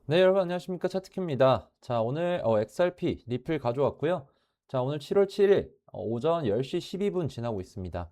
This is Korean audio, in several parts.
네, 여러분 안녕하십니까? 차트큐입니다. 자, 오늘 XRP 리플 가져왔고요. 자, 오늘 7월 7일 오전 10시 12분 지나고 있습니다.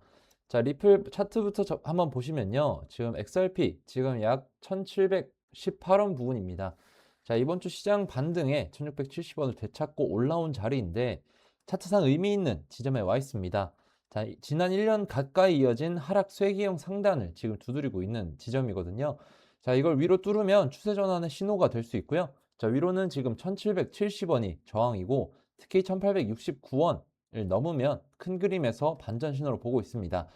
자, 리플 차트부터 한번 보시면요. 지금 XRP 지금 약 1718원 부근입니다. 자, 이번 주 시장 반등에 1670원을 되찾고 올라온 자리인데 차트상 의미 있는 지점에 와 있습니다. 자, 지난 1년 가까이 이어진 하락 쇠기형 상단을 지금 두드리고 있는 지점이거든요. 자, 이걸 위로 뚫으면 추세 전환의 신호가 될 수 있고요. 자, 위로는 지금 1770원이 저항이고 특히 1869원을 넘으면 큰 그림에서 반전 신호를 보고 있습니다.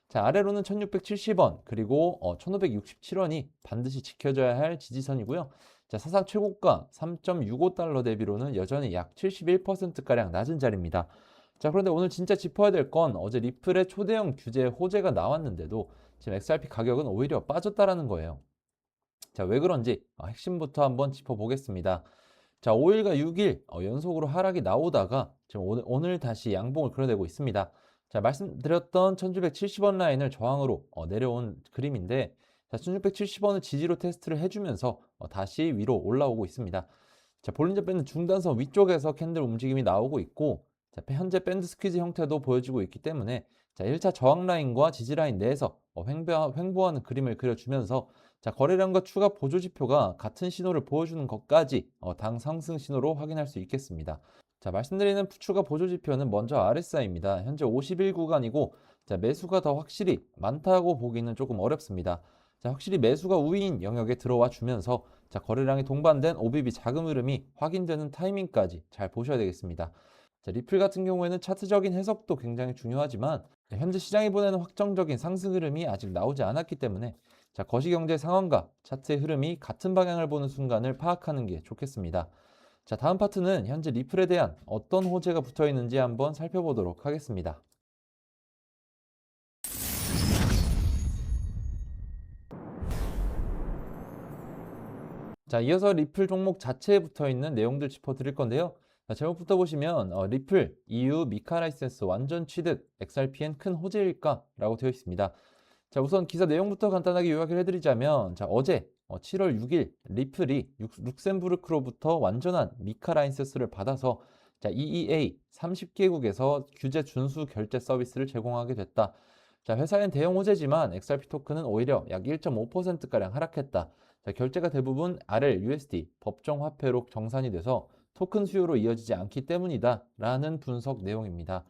자, 아래로는 1670원 그리고 1567원이 반드시 지켜져야 할 지지선이고요. 자, 사상 최고가 3.65달러 대비로는 여전히 약 71%가량 낮은 자리입니다. 자, 그런데 오늘 진짜 짚어야 될 건 어제 리플의 초대형 규제 호재가 나왔는데도 지금 XRP 가격은 오히려 빠졌다라는 거예요. 자, 왜 그런지 핵심부터 한번 짚어보겠습니다. 자, 5일과 6일 연속으로 하락이 나오다가 지금 오늘 다시 양봉을 그려내고 있습니다. 자, 말씀드렸던 1670원 라인을 저항으로 내려온 그림인데, 자, 1670원을 지지로 테스트를 해주면서 다시 위로 올라오고 있습니다. 자, 볼린저 밴드 중단선 위쪽에서 캔들 움직임이 나오고 있고, 자, 현재 밴드 스퀴즈 형태도 보여지고 있기 때문에 자, 1차 저항 라인과 지지 라인 내에서 횡보하는 그림을 그려주면서 자, 거래량과 추가 보조 지표가 같은 신호를 보여주는 것까지 당 상승 신호로 확인할 수 있겠습니다. 자, 말씀드리는 추가 보조 지표는 먼저 RSI입니다. 현재 51 구간이고 자, 매수가 더 확실히 많다고 보기는 조금 어렵습니다. 자, 확실히 매수가 우위인 영역에 들어와 주면서 자, 거래량이 동반된 OBB 자금 흐름이 확인되는 타이밍까지 잘 보셔야 되겠습니다. 자, 리플 같은 경우에는 차트적인 해석도 굉장히 중요하지만 현재 시장이 보내는 확정적인 상승 흐름이 아직 나오지 않았기 때문에 자, 거시경제 상황과 차트의 흐름이 같은 방향을 보는 순간을 파악하는 게 좋겠습니다. 자, 다음 파트는 현재 리플에 대한 어떤 호재가 붙어 있는지 한번 살펴보도록 하겠습니다. 자, 이어서 리플 종목 자체에 붙어 있는 내용들 짚어드릴 건데요. 자, 제목부터 보시면 리플, EU, 미카 라이센스 완전 취득, XRP엔 큰 호재일까? 라고 되어 있습니다. 자, 우선 기사 내용부터 간단하게 요약을 해드리자면 자, 어제 7월 6일 리플이 룩셈부르크로부터 완전한 미카 라이센스를 받아서 자, EEA 30개국에서 규제 준수 결제 서비스를 제공하게 됐다. 자, 회사엔 대형 호재지만 XRP 토큰은 오히려 약 1.5%가량 하락했다. 자, 결제가 대부분 RLUSD 법정 화폐로 정산이 돼서 토큰 수요로 이어지지 않기 때문이다 라는 분석 내용입니다.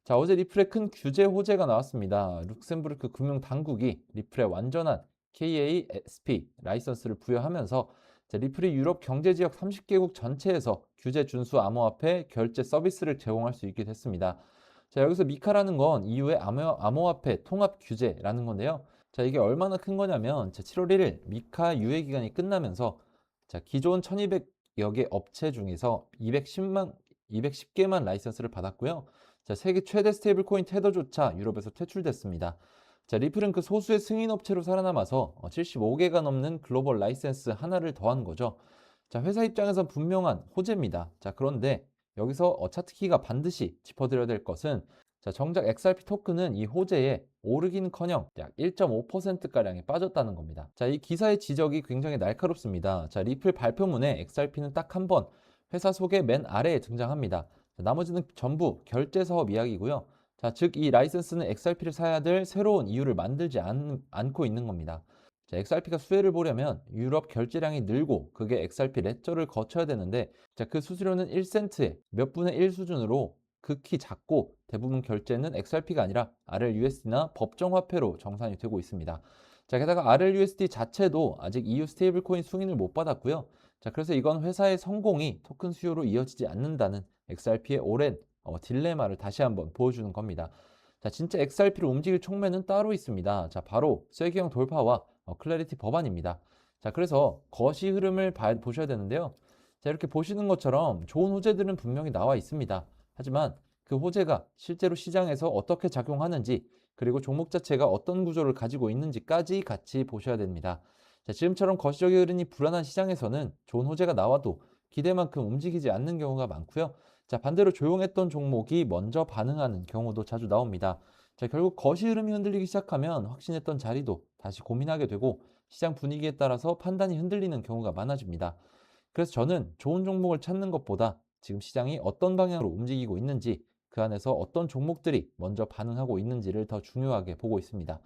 자, 어제 리플의 큰 규제 호재가 나왔습니다. 룩셈부르크 금융당국이 리플의 완전한 KASP 라이선스를 부여하면서 자, 리플이 유럽 경제지역 30개국 전체에서 규제 준수 암호화폐 결제 서비스를 제공할 수 있게 됐습니다. 자, 여기서 미카라는 건 EU의 암호화폐 통합 규제라는 건데요. 자, 이게 얼마나 큰 거냐면 7월 1일 미카 유예 기간이 끝나면서 자, 기존 1200여 개 업체 중에서 210개만 라이선스를 받았고요. 자, 세계 최대 스테이블 코인 테더조차 유럽에서 퇴출됐습니다. 자, 리플은 그 소수의 승인 업체로 살아남아서 75개가 넘는 글로벌 라이센스 하나를 더한 거죠. 자, 회사 입장에선 분명한 호재입니다. 자, 그런데 여기서 차트키가 반드시 짚어드려야 될 것은 자, 정작 XRP 토큰은 이 호재에 오르기는커녕 약 1.5%가량이 빠졌다는 겁니다. 자, 이 기사의 지적이 굉장히 날카롭습니다. 자, 리플 발표문에 XRP는 딱 한 번 회사 소개 맨 아래에 등장합니다. 자, 나머지는 전부 결제 사업 이야기고요. 자, 즉 이 라이선스는 XRP를 사야 될 새로운 이유를 만들지 않고 있는 겁니다. 자, XRP가 수혜를 보려면 유럽 결제량이 늘고 그게 XRP 레저를 거쳐야 되는데 자, 그 수수료는 1센트에 몇 분의 1 수준으로 극히 작고 대부분 결제는 XRP가 아니라 RLUSD나 법정 화폐로 정산이 되고 있습니다. 자, 게다가 RLUSD 자체도 아직 EU 스테이블 코인 승인을 못 받았고요. 자, 그래서 이건 회사의 성공이 토큰 수요로 이어지지 않는다는 XRP의 오랜 딜레마를 다시 한번 보여주는 겁니다. 자, 진짜 XRP를 움직일 촉매는 따로 있습니다. 자, 바로 쐐기형 돌파와 클래리티 법안입니다. 자, 그래서 거시 흐름을 보셔야 되는데요. 자, 이렇게 보시는 것처럼 좋은 호재들은 분명히 나와 있습니다. 하지만 그 호재가 실제로 시장에서 어떻게 작용하는지 그리고 종목 자체가 어떤 구조를 가지고 있는지까지 같이 보셔야 됩니다. 자, 지금처럼 거시적인 흐름이 불안한 시장에서는 좋은 호재가 나와도 기대만큼 움직이지 않는 경우가 많고요. 자, 반대로 조용했던 종목이 먼저 반응하는 경우도 자주 나옵니다. 자, 결국 거시 흐름이 흔들리기 시작하면 확신했던 자리도 다시 고민하게 되고 시장 분위기에 따라서 판단이 흔들리는 경우가 많아집니다. 그래서 저는 좋은 종목을 찾는 것보다 지금 시장이 어떤 방향으로 움직이고 있는지, 그 안에서 어떤 종목들이 먼저 반응하고 있는지를 더 중요하게 보고 있습니다.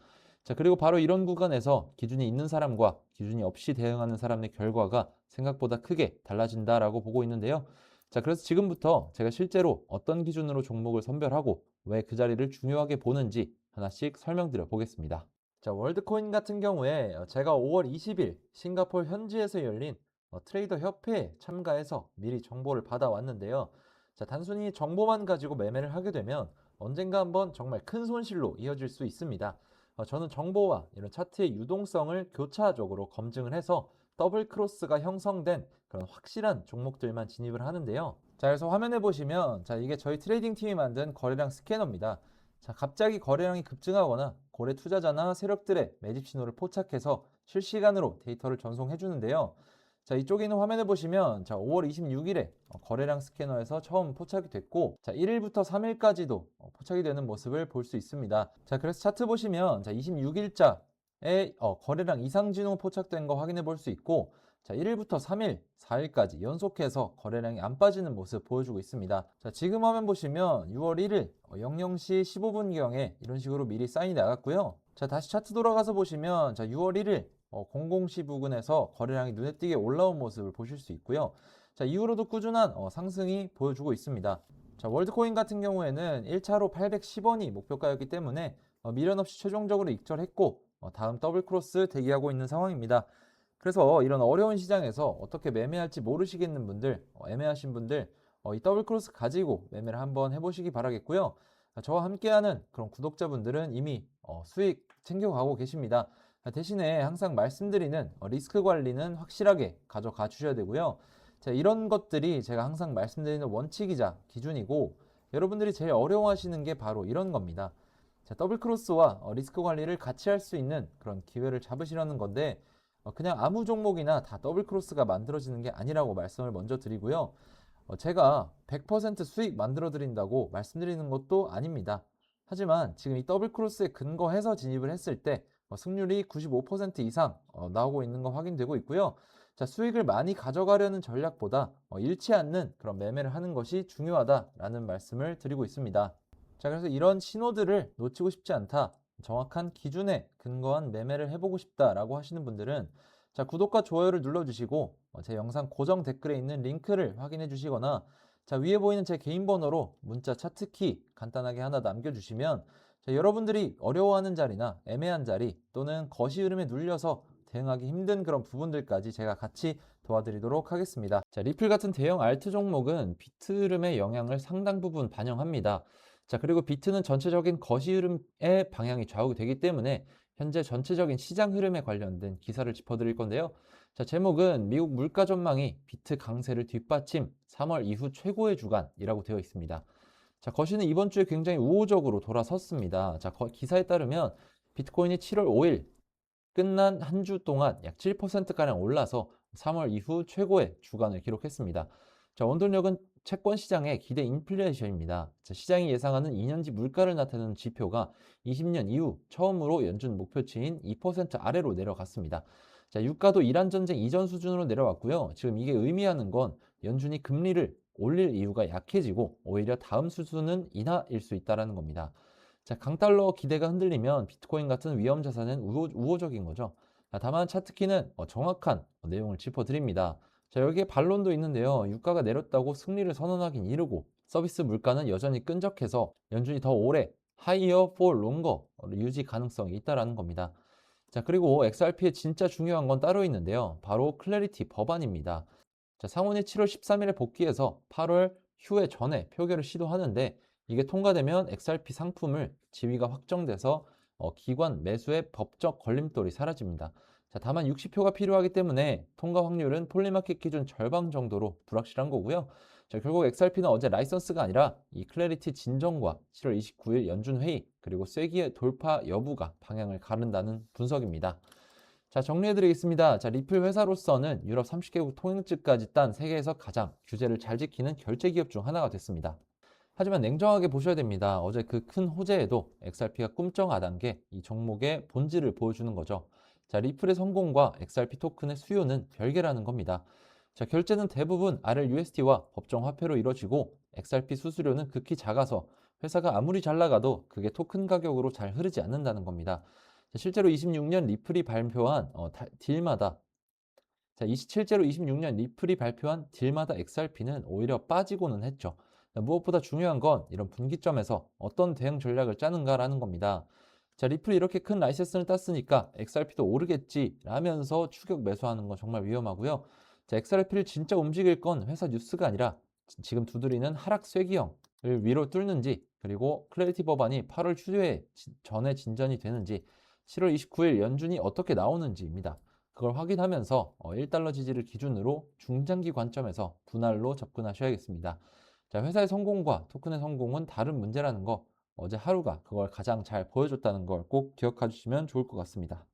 자, 그리고 바로 이런 구간에서 기준이 있는 사람과 기준이 없이 대응하는 사람의 결과가 생각보다 크게 달라진다라고 보고 있는데요. 자, 그래서 지금부터 제가 실제로 어떤 기준으로 종목을 선별하고 왜 그 자리를 중요하게 보는지 하나씩 설명드려 보겠습니다. 자, 월드코인 같은 경우에 제가 5월 20일 싱가포르 현지에서 열린 트레이더 협회에 참가해서 미리 정보를 받아왔는데요. 자, 단순히 정보만 가지고 매매를 하게 되면 언젠가 한번 정말 큰 손실로 이어질 수 있습니다. 저는 정보와 이런 차트의 유동성을 교차적으로 검증을 해서 더블 크로스가 형성된 그런 확실한 종목들만 진입을 하는데요. 자, 그래서 화면에 보시면 자, 이게 저희 트레이딩 팀이 만든 거래량 스캐너입니다. 자, 갑자기 거래량이 급증하거나 고래 투자자나 세력들의 매집 신호를 포착해서 실시간으로 데이터를 전송해 주는데요. 자, 이쪽에 있는 화면에 보시면 자, 5월 26일에 거래량 스캐너에서 처음 포착이 됐고, 자, 1일부터 3일까지도 포착이 되는 모습을 볼 수 있습니다. 자, 그래서 차트 보시면 자, 26일자에 거래량 이상 진호 포착된 거 확인해 볼 수 있고, 자, 1일부터 3일, 4일까지 연속해서 거래량이 안 빠지는 모습 보여주고 있습니다. 자, 지금 화면 보시면 6월 1일 00시 15분경에 이런 식으로 미리 사인이 나갔고요. 자, 다시 차트 돌아가서 보시면 자, 6월 1일 00시 부근에서 거래량이 눈에 띄게 올라온 모습을 보실 수 있고요. 자, 이후로도 꾸준한 상승이 보여주고 있습니다. 자, 월드코인 같은 경우에는 1차로 810원이 목표가였기 때문에 미련 없이 최종적으로 익절했고 다음 더블 크로스 대기하고 있는 상황입니다. 그래서 이런 어려운 시장에서 어떻게 매매할지 모르시겠는 분들, 애매하신 분들, 이 더블 크로스 가지고 매매를 한번 해보시기 바라겠고요. 저와 함께하는 그런 구독자분들은 이미 수익 챙겨가고 계십니다. 대신에 항상 말씀드리는 리스크 관리는 확실하게 가져가 주셔야 되고요. 자, 이런 것들이 제가 항상 말씀드리는 원칙이자 기준이고, 여러분들이 제일 어려워하시는 게 바로 이런 겁니다. 자, 더블 크로스와 리스크 관리를 같이 할 수 있는 그런 기회를 잡으시려는 건데, 그냥 아무 종목이나 다 더블 크로스가 만들어지는 게 아니라고 말씀을 먼저 드리고요. 제가 100% 수익 만들어 드린다고 말씀드리는 것도 아닙니다. 하지만 지금 이 더블 크로스에 근거해서 진입을 했을 때 승률이 95% 이상 나오고 있는 거 확인되고 있고요. 자, 수익을 많이 가져가려는 전략보다 잃지 않는 그런 매매를 하는 것이 중요하다라는 말씀을 드리고 있습니다. 자, 그래서 이런 신호들을 놓치고 싶지 않다, 정확한 기준에 근거한 매매를 해보고 싶다라고 하시는 분들은 자, 구독과 좋아요를 눌러주시고 제 영상 고정 댓글에 있는 링크를 확인해 주시거나 자, 위에 보이는 제 개인 번호로 문자 차트키 간단하게 하나 남겨주시면 자, 여러분들이 어려워하는 자리나 애매한 자리 또는 거시 흐름에 눌려서 대응하기 힘든 그런 부분들까지 제가 같이 도와드리도록 하겠습니다. 자, 리플 같은 대형 알트 종목은 비트 흐름의 영향을 상당 부분 반영합니다. 자, 그리고 비트는 전체적인 거시 흐름의 방향이 좌우가 되기 때문에 현재 전체적인 시장 흐름에 관련된 기사를 짚어드릴 건데요. 자, 제목은 미국 물가 전망이 비트 강세를 뒷받침 3월 이후 최고의 주간이라고 되어 있습니다. 자, 거시는 이번 주에 굉장히 우호적으로 돌아섰습니다. 자, 기사에 따르면 비트코인이 7월 5일 끝난 한 주 동안 약 7%가량 올라서 3월 이후 최고의 주간을 기록했습니다. 자, 원동력은 채권 시장의 기대 인플레이션입니다. 자, 시장이 예상하는 2년지 물가를 나타내는 지표가 20년 이후 처음으로 연준 목표치인 2% 아래로 내려갔습니다. 자, 유가도 이란 전쟁 이전 수준으로 내려왔고요. 지금 이게 의미하는 건 연준이 금리를 올릴 이유가 약해지고 오히려 다음 수준은 인하일 수 있다는 겁니다. 자, 강달러 기대가 흔들리면 비트코인 같은 위험 자산은 우호적인 거죠. 자, 다만 차트키는 정확한 내용을 짚어드립니다. 자, 여기에 반론도 있는데요. 유가가 내렸다고 승리를 선언하긴 이르고 서비스 물가는 여전히 끈적해서 연준이 더 오래 higher for longer 유지 가능성이 있다라는 겁니다. 자, 그리고 XRP의 진짜 중요한 건 따로 있는데요. 바로 클래리티 법안입니다. 자, 상원이 7월 13일에 복귀해서 8월 휴회 전에 표결을 시도하는데 이게 통과되면 XRP 상품을 지위가 확정돼서 기관 매수의 법적 걸림돌이 사라집니다. 자, 다만 60표가 필요하기 때문에 통과 확률은 폴리마켓 기준 절반 정도로 불확실한 거고요. 자, 결국 XRP는 어제 라이선스가 아니라 이 클래리티 진정과 7월 29일 연준 회의 그리고 쐐기의 돌파 여부가 방향을 가른다는 분석입니다. 자, 정리해드리겠습니다. 자, 리플 회사로서는 유럽 30개국 통행증까지 딴 세계에서 가장 규제를 잘 지키는 결제 기업 중 하나가 됐습니다. 하지만 냉정하게 보셔야 됩니다. 어제 그 큰 호재에도 XRP가 꿈쩍하단 게 이 종목의 본질을 보여주는 거죠. 자, 리플의 성공과 XRP 토큰의 수요는 별개라는 겁니다. 자, 결제는 대부분 RLUSD와 법정 화폐로 이루어지고 XRP 수수료는 극히 작아서 회사가 아무리 잘 나가도 그게 토큰 가격으로 잘 흐르지 않는다는 겁니다. 자, 실제로 26년 리플이 발표한 딜마다 실제로 26년 리플이 발표한 딜마다 XRP는 오히려 빠지고는 했죠. 무엇보다 중요한 건 이런 분기점에서 어떤 대응 전략을 짜는가라는 겁니다. 자, 리플이 이렇게 큰 라이센스를 땄으니까 XRP도 오르겠지 라면서 추격 매수하는 건 정말 위험하고요. 자, XRP를 진짜 움직일 건 회사 뉴스가 아니라 지금 두드리는 하락 쐐기형을 위로 뚫는지, 그리고 클래리티 법안이 8월 추후에 전에 진전이 되는지, 7월 29일 연준이 어떻게 나오는지입니다. 그걸 확인하면서 1달러 지지를 기준으로 중장기 관점에서 분할로 접근하셔야겠습니다. 자, 회사의 성공과 토큰의 성공은 다른 문제라는 거, 어제 하루가 그걸 가장 잘 보여줬다는 걸 꼭 기억해 주시면 좋을 것 같습니다.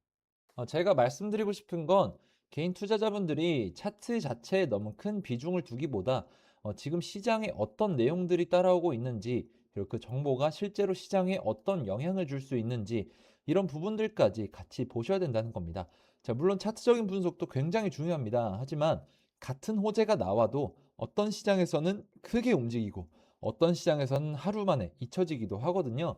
제가 말씀드리고 싶은 건 개인 투자자분들이 차트 자체에 너무 큰 비중을 두기보다 지금 시장에 어떤 내용들이 따라오고 있는지, 그리고 그 정보가 실제로 시장에 어떤 영향을 줄 수 있는지, 이런 부분들까지 같이 보셔야 된다는 겁니다. 자, 물론 차트적인 분석도 굉장히 중요합니다. 하지만 같은 호재가 나와도 어떤 시장에서는 크게 움직이고 어떤 시장에서는 하루 만에 잊혀지기도 하거든요.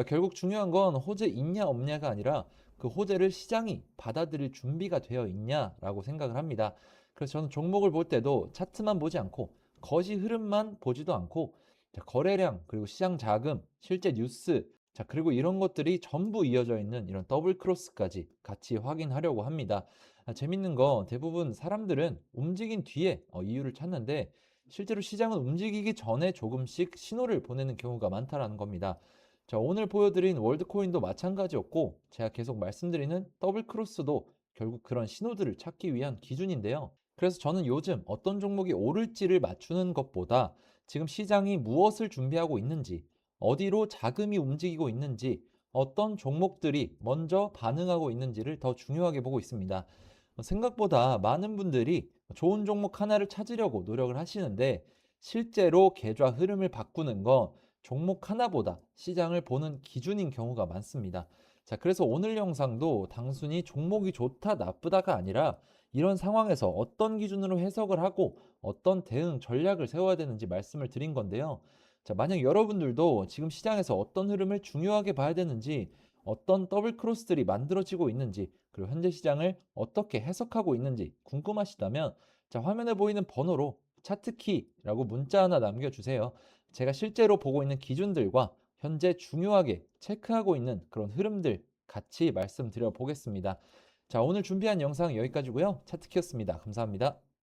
결국 중요한 건 호재 있냐 없냐가 아니라 그 호재를 시장이 받아들일 준비가 되어 있냐라고 생각을 합니다. 그래서 저는 종목을 볼 때도 차트만 보지 않고 거시 흐름만 보지도 않고, 자, 거래량, 그리고 시장 자금, 실제 뉴스, 자, 그리고 이런 것들이 전부 이어져 있는 이런 더블 크로스까지 같이 확인하려고 합니다. 재밌는 건 대부분 사람들은 움직인 뒤에 이유를 찾는데, 실제로 시장은 움직이기 전에 조금씩 신호를 보내는 경우가 많다라는 겁니다. 자, 오늘 보여드린 월드코인도 마찬가지였고, 제가 계속 말씀드리는 더블 크로스도 결국 그런 신호들을 찾기 위한 기준인데요. 그래서 저는 요즘 어떤 종목이 오를지를 맞추는 것보다 지금 시장이 무엇을 준비하고 있는지, 어디로 자금이 움직이고 있는지, 어떤 종목들이 먼저 반응하고 있는지를 더 중요하게 보고 있습니다. 생각보다 많은 분들이 좋은 종목 하나를 찾으려고 노력을 하시는데, 실제로 계좌 흐름을 바꾸는 건 종목 하나보다 시장을 보는 기준인 경우가 많습니다. 자, 그래서 오늘 영상도 단순히 종목이 좋다, 나쁘다가 아니라 이런 상황에서 어떤 기준으로 해석을 하고 어떤 대응 전략을 세워야 되는지 말씀을 드린 건데요. 자, 만약 여러분들도 지금 시장에서 어떤 흐름을 중요하게 봐야 되는지, 어떤 더블 크로스들이 만들어지고 있는지, 그리고 현재 시장을 어떻게 해석하고 있는지 궁금하시다면, 자, 화면에 보이는 번호로 차트키라고 문자 하나 남겨주세요. 제가 실제로 보고 있는 기준들과 현재 중요하게 체크하고 있는 그런 흐름들 같이 말씀드려 보겠습니다. 자, 오늘 준비한 영상 여기까지고요. 차트키였습니다. 감사합니다.